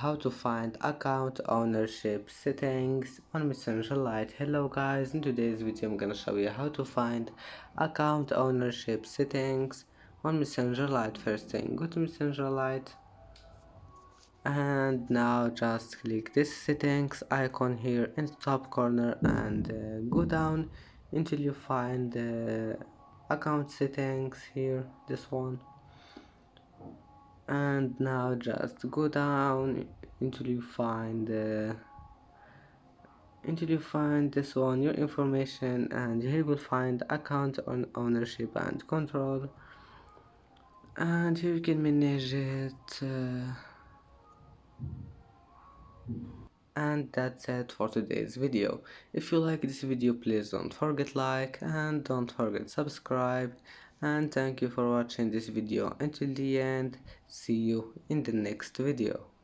how to find account ownership settings on Messenger Lite. Hello guys, in today's video I'm gonna show you how to find account ownership settings on Messenger Lite. First thing, go to Messenger Lite and now just click this settings icon here in the top corner and go down until you find the account settings here, this one. And now just go down until you find this one, your information, and here you will find account on ownership and control, and here you can manage it, and that's it for today's video. If you like this video, please don't forget like and don't forget subscribe, and thank you for watching this video until the end. See you in the next video.